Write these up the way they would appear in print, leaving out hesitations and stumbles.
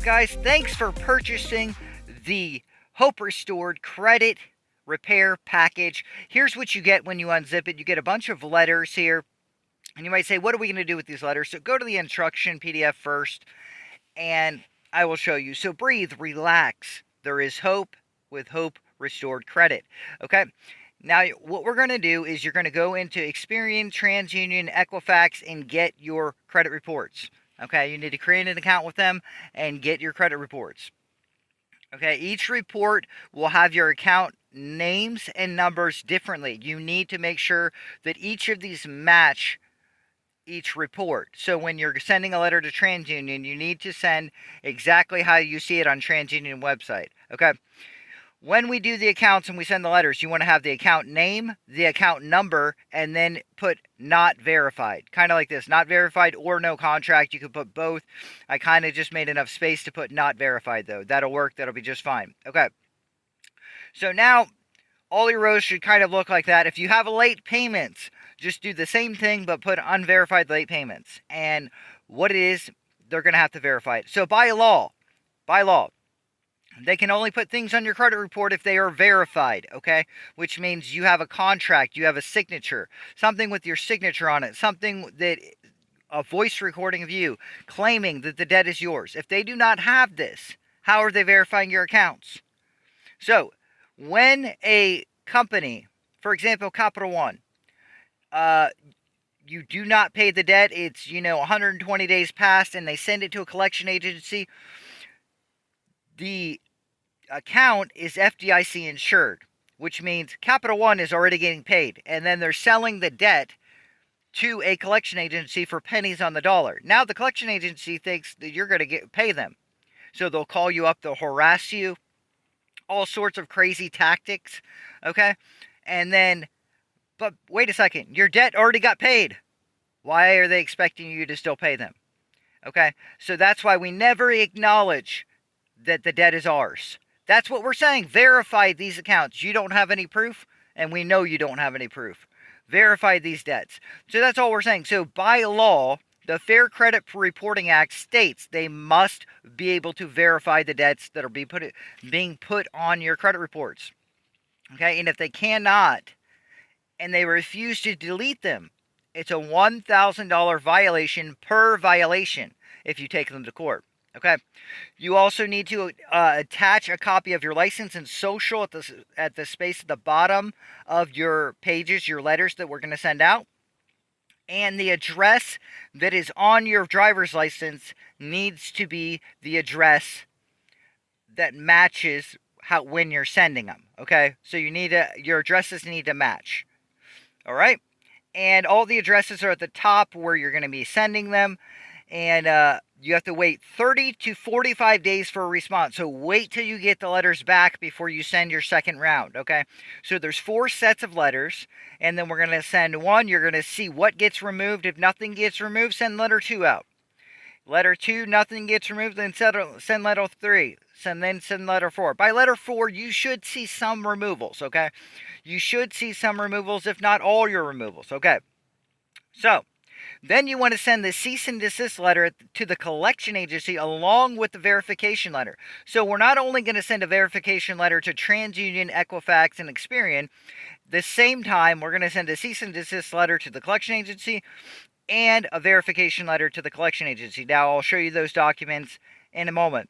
guys, thanks for purchasing the Hope Restored Credit Repair Package. Here's what you get when you unzip it. You get a bunch of letters here. And you might say, what are we going to do with these letters? So go to the instruction PDF first, and I will show you. So breathe, relax. There is hope with Hope Restored Credit. Okay? Now, what we're going to do is you're going to go into Experian, TransUnion, Equifax, and get your credit reports. Okay? You need to create an account with them and get your credit reports. Okay? Each report will have your account names and numbers differently. You need to make sure that each of these match each report. So when you're sending a letter to TransUnion, you need to send exactly how you see it on TransUnion website. Okay? When we do the accounts and we send the letters, you want to have the account name, the account number, and then put not verified. Kind of like this, not verified or no contract. You could put both. I kind of just made enough space to put not verified though. That'll work. That'll be just fine. Okay. So now all your rows should kind of look like that. If you have late payments, just do the same thing but put unverified late payments. And what it is, they're going to have to verify it. So by law, they can only put things on your credit report if they are verified, okay? Which means you have a contract, you have a signature, something with your signature on it, something that a voice recording of you claiming that the debt is yours. If they do not have this, how are they verifying your accounts? So, when a company, for example, Capital One, you do not pay the debt, it's 120 days past, and they send it to a collection agency, the account is FDIC insured, which means Capital One is already getting paid, and then they're selling the debt to a collection agency for pennies on the dollar. Now the collection agency thinks that you're going to pay them, so they'll call you up, they'll harass you, all sorts of crazy tactics, okay? And then, but wait a second, your debt already got paid. Why are they expecting you to still pay them? Okay, so that's why we never acknowledge that the debt is ours. That's what we're saying. Verify these accounts. You don't have any proof, and we know you don't have any proof. Verify these debts. So that's all we're saying. So by law, the Fair Credit Reporting Act states they must be able to verify the debts that are being put on your credit reports. Okay, and if they cannot, and they refuse to delete them, it's a $1,000 violation per violation if you take them to court. Okay, you also need to attach a copy of your license and social at the space at the bottom of your pages, your letters that we're going to send out. And the address that is on your driver's license needs to be the address that matches when you're sending them. Okay, so your addresses need to match. All right, and all the addresses are at the top where you're going to be sending them, and you have to wait 30 to 45 days for a response. So wait till you get the letters back before you send your second round, okay? So there's 4 sets of letters, and then we're going to send one. You're going to see what gets removed. If nothing gets removed, send letter 2 out. Letter 2, nothing gets removed, then send letter 3. Send letter 4. By letter 4, you should see some removals, okay? You should see some removals, if not all your removals, okay? So, then you want to send the cease and desist letter to the collection agency along with the verification letter. So we're not only going to send a verification letter to TransUnion, Equifax, and Experian. The same time, we're going to send a cease and desist letter to the collection agency and a verification letter to the collection agency. Now, I'll show you those documents in a moment.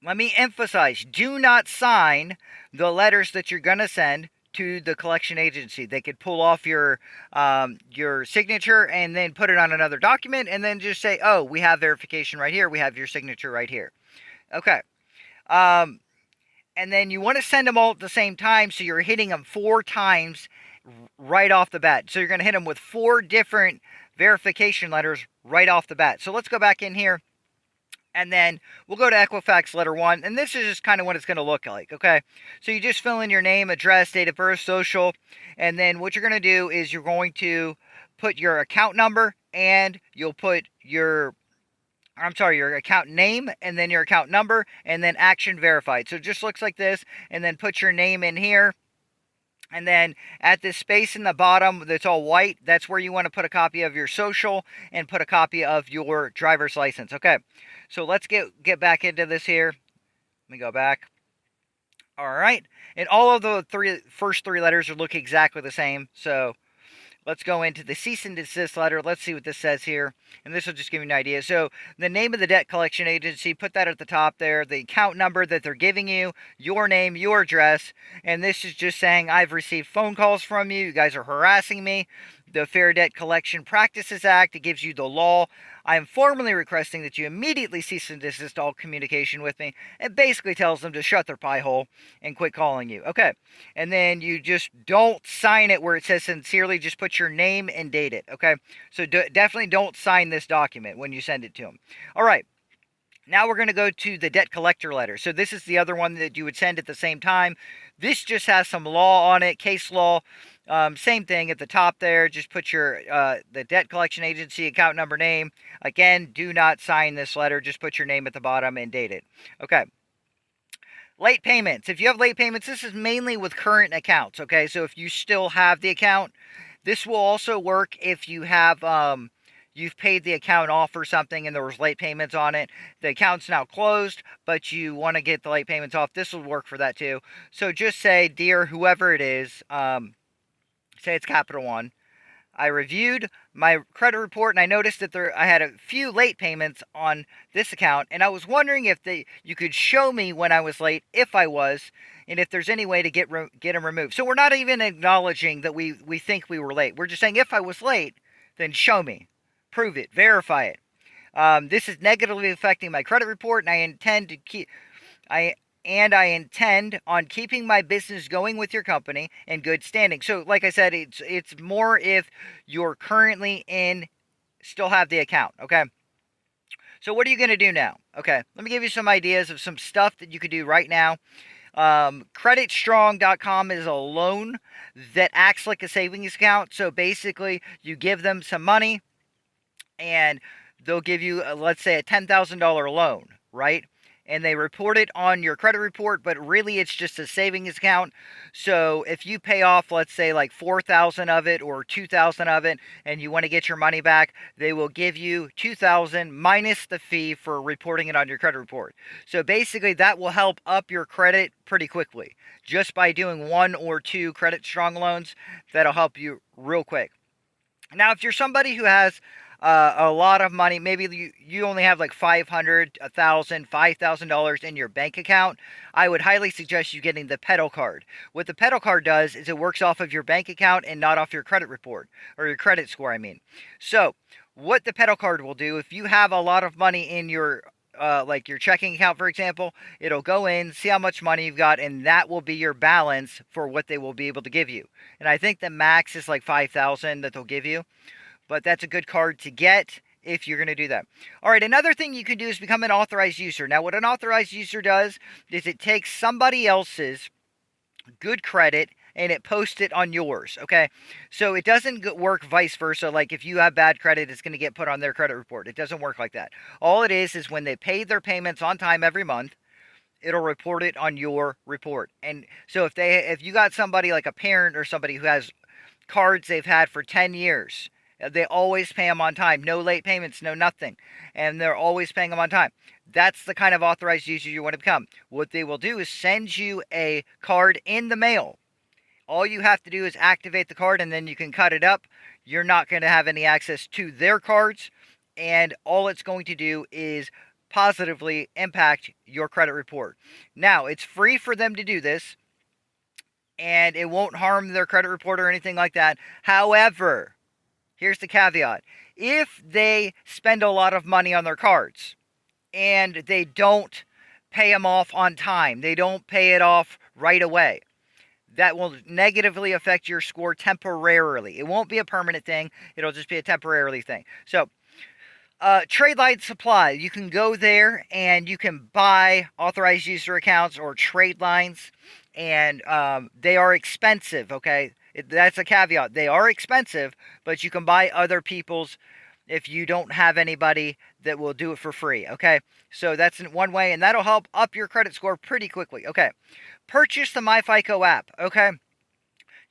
Let me emphasize, do not sign the letters that you're going to send to the collection agency. They could pull off your signature and then put it on another document and then just say, oh, we have verification right here. We have your signature right here. Okay. And then you want to send them all at the same time, so you're hitting them 4 times right off the bat. So you're going to hit them with 4 different verification letters right off the bat. So let's go back in here. And then we'll go to Equifax letter 1, and this is just kind of what it's going to look like, okay? So you just fill in your name, address, date of birth, social, and then what you're going to do is you're going to put your account number, and you'll put your account name, and then your account number, and then action verified. So it just looks like this, and then put your name in here, And then at this space in the bottom that's all white, that's where you want to put a copy of your social and put a copy of your driver's license. Okay, so let's get back into this here. Let me go back. All right, and all of the first three letters look exactly the same. So let's go into the cease and desist letter. Let's see what this says here. And this will just give you an idea. So the name of the debt collection agency, put that at the top there. The account number that they're giving you, your name, your address. And this is just saying, I've received phone calls from you. You guys are harassing me. The Fair Debt Collection Practices Act, it gives you the law. I am formally requesting that you immediately cease and desist all communication with me. It basically tells them to shut their pie hole and quit calling you. Okay. And then you just don't sign it where it says sincerely. Just put your name and date it. Okay. So definitely don't sign this document when you send it to them. All right. Now we're going to go to the debt collector letter. So this is the other one that you would send at the same time. This just has some law on it, case law. Same thing at the top there. Just put your the debt collection agency account number, name. Again, do not sign this letter. Just put your name at the bottom and date it. Okay. Late payments. If you have late payments, this is mainly with current accounts. Okay, so if you still have the account, this will also work if you have you've paid the account off or something and there was late payments on it. The account's now closed, but you want to get the late payments off. This will work for that too. So just say, dear whoever it is, say it's Capital One. I reviewed my credit report and I noticed that I had a few late payments on this account, and I was wondering if you could show me when I was late, if I was, and if there's any way to get them removed. So we're not even acknowledging that we think we were late. We're just saying, if I was late, then show me, prove it, verify it. This is negatively affecting my credit report, and I intend on keeping my business going with your company in good standing. So like I said, it's more if you're currently still have the account. Okay. So what are you going to do now? Okay. Let me give you some ideas of some stuff that you could do right now. Creditstrong.com is a loan that acts like a savings account. So basically you give them some money and they'll give you, let's say, a $10,000 loan, right? And they report it on your credit report, but really it's just a savings account. So if you pay off, let's say like 4,000 of it or 2,000 of it, and you want to get your money back, they will give you 2,000 minus the fee for reporting it on your credit report. So basically that will help up your credit pretty quickly. Just by doing 1 or 2 Credit Strong loans, that'll help you real quick. Now, if you're somebody who has a lot of money, maybe you only have like $500, $1,000, $5,000 in your bank account, I would highly suggest you getting the Pedal card. What the Pedal card does is it works off of your bank account and not off your credit report, or your credit score, I mean. So what the Pedal card will do, if you have a lot of money in your like your checking account, for example, it'll go in, see how much money you've got, and that will be your balance for what they will be able to give you. And I think the max is like 5,000 that they'll give you. But that's a good card to get if you're going to do that. All right, another thing you can do is become an authorized user. Now, what an authorized user does is it takes somebody else's good credit and it posts it on yours, okay? So it doesn't work vice versa. Like if you have bad credit, it's going to get put on their credit report. It doesn't work like that. All it is when they pay their payments on time every month, it'll report it on your report. And so if you got somebody like a parent or somebody who has cards they've had for 10 years, they always pay them on time. No late payments, no nothing. And they're always paying them on time. That's the kind of authorized user you want to become. What they will do is send you a card in the mail. All you have to do is activate the card and then you can cut it up. You're not going to have any access to their cards. And all it's going to do is positively impact your credit report. Now, it's free for them to do this. And it won't harm their credit report or anything like that. However, here's the caveat. If they spend a lot of money on their cards and they don't pay them off on time, they don't pay it off right away, that will negatively affect your score temporarily. It won't be a permanent thing. It'll just be a temporarily thing. So, Trade Supply. You can go there and you can buy authorized user accounts or trade lines. And they are expensive, okay? That's a caveat. They are expensive, but you can buy other people's if you don't have anybody that will do it for free, okay? So that's one way, and that'll help up your credit score pretty quickly, okay? Purchase the MyFICO app, okay?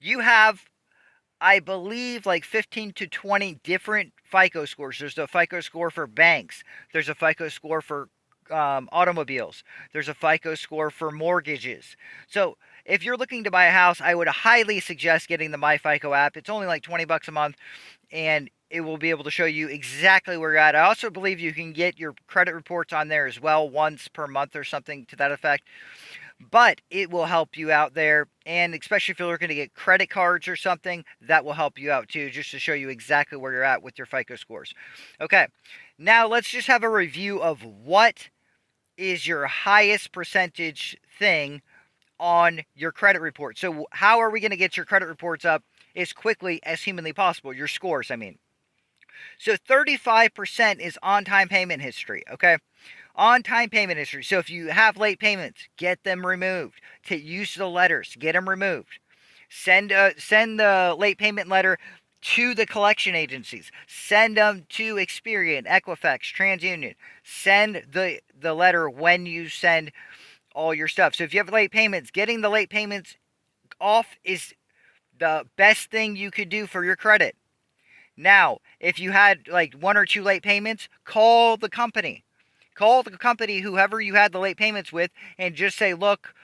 You have, I believe, like 15 to 20 different FICO scores. There's a FICO score for banks. There's a FICO score for automobiles. There's a FICO score for mortgages. So if you're looking to buy a house, I would highly suggest getting the MyFICO app. It's only like 20 bucks a month, and it will be able to show you exactly where you're at. I also believe you can get your credit reports on there as well, once per month or something to that effect. But it will help you out there, and especially if you're looking to get credit cards or something, that will help you out too, just to show you exactly where you're at with your FICO scores. Okay, now let's just have a review of what is your highest percentage thing on your credit report. So how are we going to get your credit reports up as quickly as humanly possible? Your scores, I mean. So 35% is on-time payment history, okay? On-time payment history. So if you have late payments, get them removed. Use the letters, get them removed. Send the late payment letter to the collection agencies. Send them to Experian, Equifax, TransUnion. Send the letter when you send all your stuff. So if you have late payments, getting the late payments off is the best thing you could do for your credit. Now, if you had like one or two late payments, call the company. Call the company, whoever you had the late payments with, and just say, look,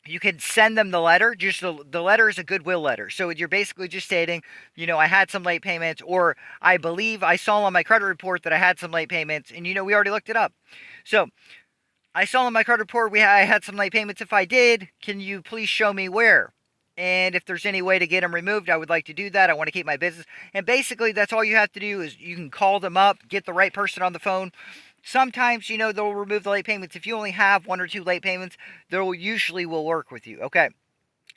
you can send them the letter. Just the letter is a goodwill letter. So you're basically just stating, I had some late payments, or I believe I saw on my credit report that I had some late payments, and we already looked it up. So I saw on my credit report I had some late payments. If I did, can you please show me where? And if there's any way to get them removed, I would like to do that. I want to keep my business. And basically, that's all you have to do is you can call them up, get the right person on the phone. Sometimes, they'll remove the late payments. If you only have one or two late payments, they'll usually will work with you. Okay.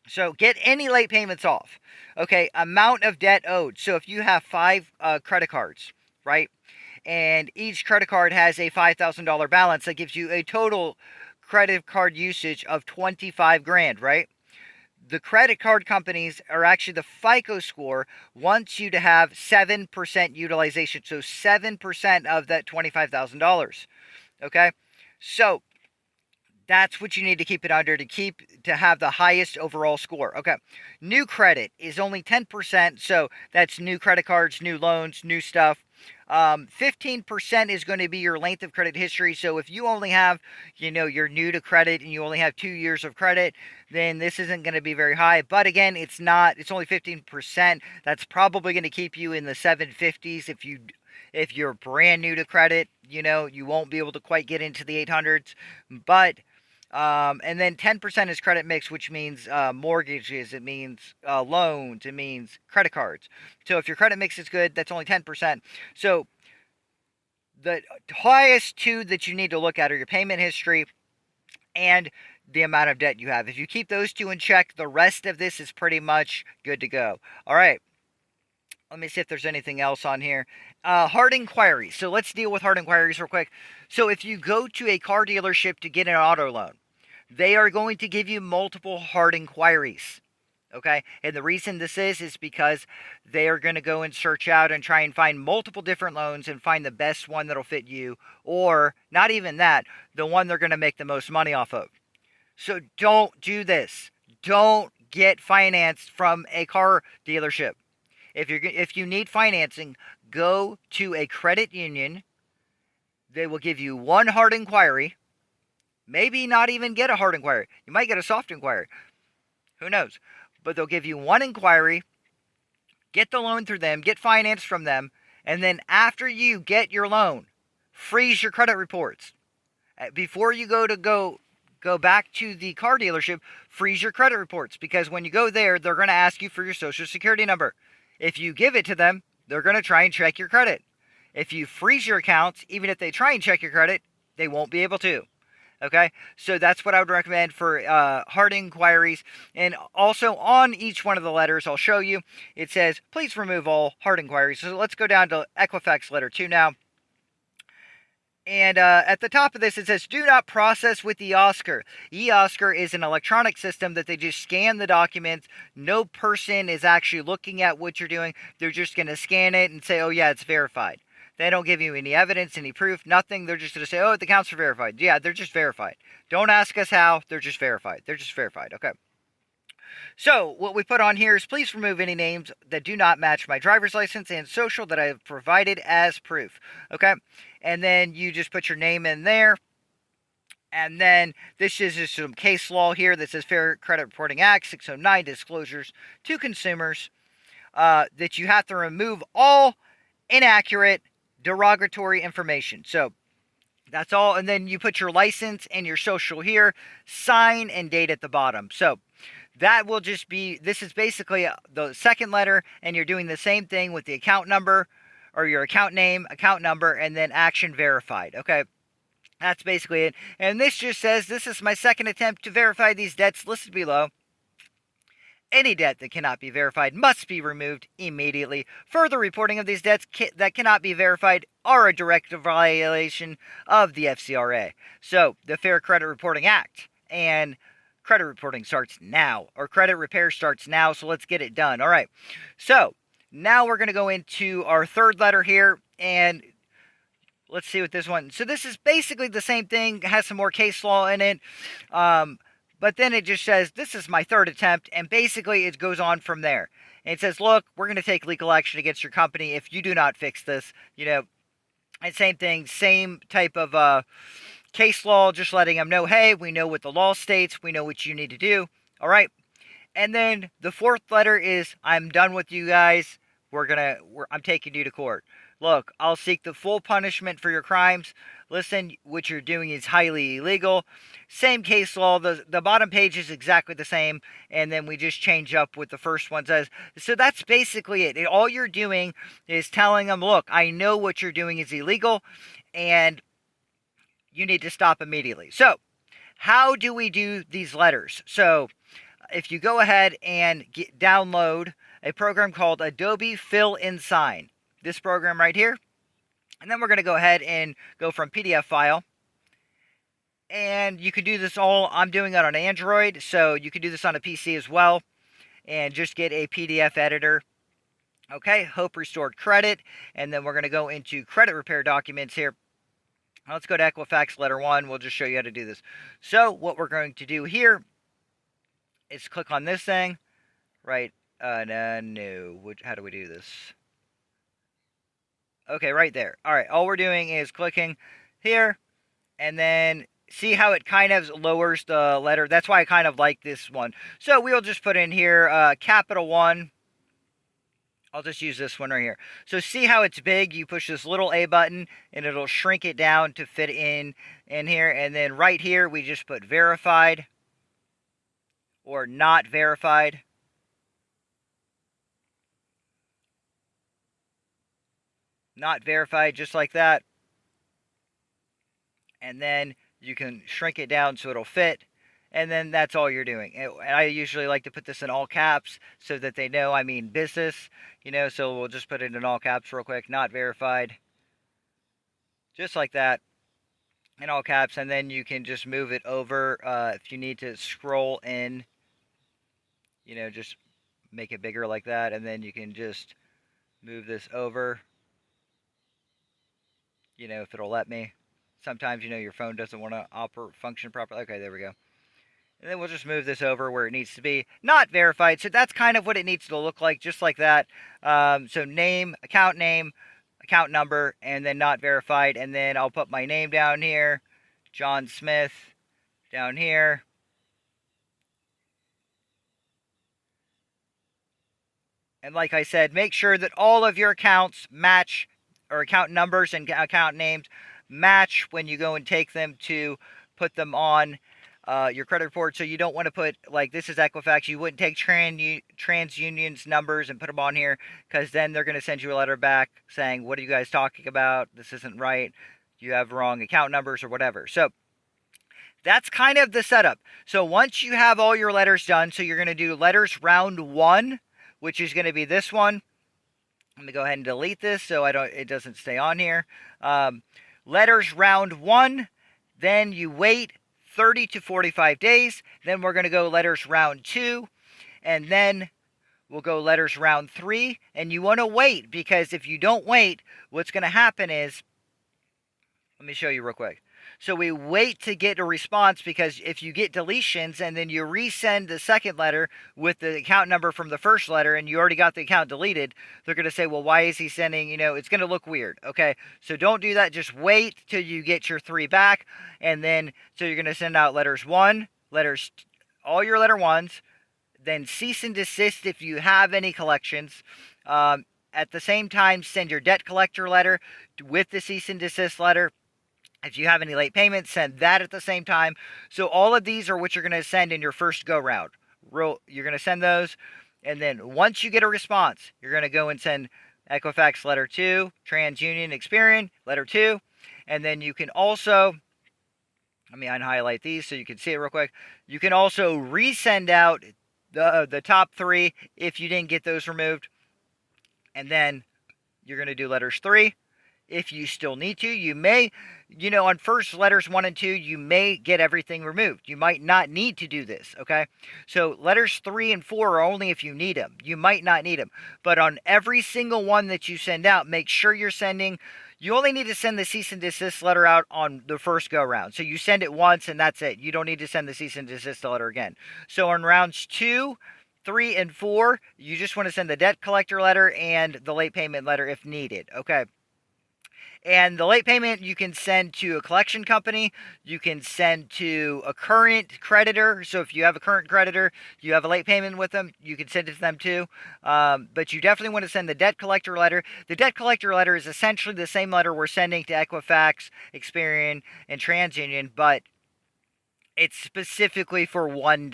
So get any late payments off. Okay. Amount of debt owed. So if you have 5 credit cards, right? And each credit card has a $5,000 balance, that gives you a total credit card usage of 25 grand, right? The credit card companies, are actually the FICO score, wants you to have 7% utilization. So 7% of that $25,000. Okay? So that's what you need to keep it under to have the highest overall score. Okay. New credit is only 10%. So that's new credit cards, new loans, new stuff. 15% is going to be your length of credit history. So if you only have, you're new to credit and you only have 2 years of credit, then this isn't going to be very high. But again, it's only 15%. That's probably going to keep you in the 750s if you're brand new to credit. You won't be able to quite get into the 800s. But and then 10% is credit mix, which means mortgages, it means loans, it means credit cards. So if your credit mix is good, that's only 10%. So the highest two that you need to look at are your payment history and the amount of debt you have. If you keep those two in check, the rest of this is pretty much good to go. All right. Let me see if there's anything else on here. Hard inquiries. So let's deal with hard inquiries real quick. So if you go to a car dealership to get an auto loan, they are going to give you multiple hard inquiries. Okay? And the reason this is because they are going to go and search out and try and find multiple different loans and find the best one that'll fit you. Or, not even that, the one they're going to make the most money off of. So don't do this. Don't get financed from a car dealership. If you need financing, go to a credit union. They will give you one hard inquiry. Maybe not even get a hard inquiry. You might get a soft inquiry. Who knows? But they'll give you one inquiry, get the loan through them, get finance from them, and then after you get your loan, freeze your credit reports. Before you go back to the car dealership, freeze your credit reports, because when you go there, they're going to ask you for your social security number. If you give it to them, they're going to try and check your credit. If you freeze your accounts, even if they try and check your credit, they won't be able to. Okay, so that's what I would recommend for hard inquiries. And also on each one of the letters, I'll show you, it says, please remove all hard inquiries. So let's go down to Equifax letter 2 now. And at the top of this, it says, do not process with eOscar. eOscar is an electronic system that they just scan the documents. No person is actually looking at what you're doing. They're just going to scan it and say, oh, yeah, it's verified. They don't give you any evidence, any proof, nothing. They're just going to say, oh, the accounts are verified. Yeah, they're just verified. Don't ask us how. They're just verified. They're just verified. Okay. So what we put on here is please remove any names that do not match my driver's license and social that I have provided as proof. Okay, and then you just put your name in there. And then this is just some case law here that says Fair Credit Reporting Act 609 disclosures to consumers that you have to remove all inaccurate, derogatory information. So that's all. And then you put your license and your social here, sign and date at the bottom. So that will just be, this is basically the second letter, and you're doing the same thing with the account number or your account name, account number, and then action verified. Okay. That's basically it. And this just says, this is my second attempt to verify these debts listed below. Any debt that cannot be verified must be removed immediately. Further reporting of these debts that cannot be verified are a direct violation of the FCRA. So, the Fair Credit Reporting Act. And credit reporting starts now. Or credit repair starts now, so let's get it done. Alright, so now we're going to go into our third letter here. And let's see what this one. So this is basically the same thing. Has some more case law in it. But then it just says, this is my third attempt. And basically it goes on from there. And it says, look, we're going to take legal action against your company if you do not fix this. You know, and same thing, same type of case law, just letting them know, hey, we know what the law states. We know what you need to do. All right. And then the fourth letter is, I'm done with you guys. I'm taking you to court. Look, I'll seek the full punishment for your crimes. Listen, what you're doing is highly illegal. Same case law. The bottom page is exactly the same. And then we just change up what the first one says. So that's basically it. All you're doing is telling them, look, I know what you're doing is illegal. And you need to stop immediately. So, how do we do these letters? So, if you go ahead and download a program called Adobe Fill and Sign. This program right here. And then we're going to go ahead and go from PDF file. And you can do this all, I'm doing it on Android, so you can do this on a PC as well. And just get a PDF editor. Okay, Hope Restored Credit. And then we're going to go into credit repair documents here. Let's go to Equifax letter 1. We'll just show you how to do this. So what we're going to do here is click on this thing. Right, no, how do we do this? Okay, right there. All right, all we're doing is clicking here, and then see how it kind of lowers the letter. That's why I kind of like this one. So we'll just put in here capital 1. I'll just use this one right here. So see how it's big? You push this little A button, and it'll shrink it down to fit in here. And then right here, we just put verified or not verified. Not verified, just like that. And then you can shrink it down so it'll fit. And then that's all you're doing. And I usually like to put this in all caps so that they know I mean business. You know, so we'll just put it in all caps real quick. Not verified. Just like that. In all caps. And then you can just move it over if you need to scroll in. You know, just make it bigger like that. And then you can just move this over. You know, if it'll let me. Sometimes, you know, your phone doesn't want to function properly. Okay, there we go. And then we'll just move this over where it needs to be. Not verified. So that's kind of what it needs to look like, just like that. So name, account number, and then not verified. And then I'll put my name down here. John Smith down here. And like I said, make sure that all of your accounts match, or account numbers and account names match when you go and take them to put them on your credit report. So you don't want to put, like, this is Equifax. You wouldn't take TransUnion's numbers and put them on here, because then they're going to send you a letter back saying, what are you guys talking about? This isn't right. You have wrong account numbers or whatever. So that's kind of the setup. So once you have all your letters done, so you're going to do letters round 1, which is going to be this one. Let me go ahead and delete this so it doesn't stay on here. Letters round 1, then you wait 30 to 45 days. Then we're going to go letters round 2, and then we'll go letters round 3. And you want to wait, because if you don't wait, what's going to happen is, let me show you real quick. So we wait to get a response, because if you get deletions and then you resend the second letter with the account number from the first letter and you already got the account deleted, they're going to say, well, why is he sending, it's going to look weird. Okay. So don't do that. Just wait till you get your 3 back. And then, so you're going to send out letters 1, all your letter 1s, then cease and desist if you have any collections. At the same time, send your debt collector letter with the cease and desist letter. If you have any late payments, send that at the same time. So all of these are what you're going to send in your first go round. You're going to send those, and then once you get a response, you're going to go and send Equifax letter 2, TransUnion Experian letter 2, and then you can also, let me unhighlight these so you can see it real quick. You can also resend out the top 3 if you didn't get those removed, and then you're going to do letters 3. If you still need to, you may, on first letters 1 and 2, you may get everything removed. You might not need to do this, okay? So letters 3 and 4 are only if you need them. You might not need them. But on every single one that you send out, make sure you're sending, you only need to send the cease and desist letter out on the first go round. So you send it once and that's it. You don't need to send the cease and desist letter again. So on rounds 2, 3, and 4, you just want to send the debt collector letter and the late payment letter if needed, okay? And the late payment you can send to a collection company. You can send to a current creditor. So if you have a current creditor, you have a late payment with them, you can send it to them too. But you definitely want to send the debt collector letter. The debt collector letter is essentially the same letter we're sending to Equifax, Experian, and TransUnion, but it's specifically for one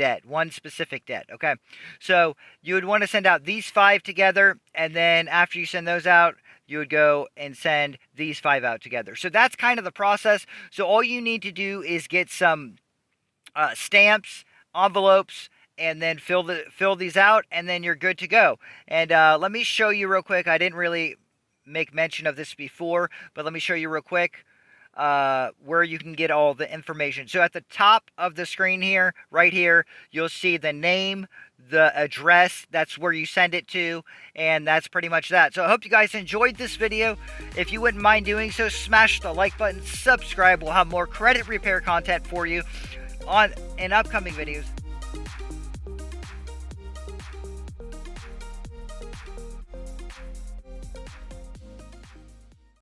specific debt, okay? So you would want to send out these 5 together, and then after you send those out, you would go and send these 5 out together. So that's kind of the process. So all you need to do is get some stamps, envelopes, and then fill these out, and then you're good to go. And let me show you real quick. I didn't really make mention of this before, but let me show you real quick where you can get all the information. So at the top of the screen here, right here, you'll see the name, the address, that's where you send it to, and that's pretty much that. So I hope you guys enjoyed this video. If you wouldn't mind doing so, smash the like button, subscribe. We'll have more credit repair content for you in upcoming videos.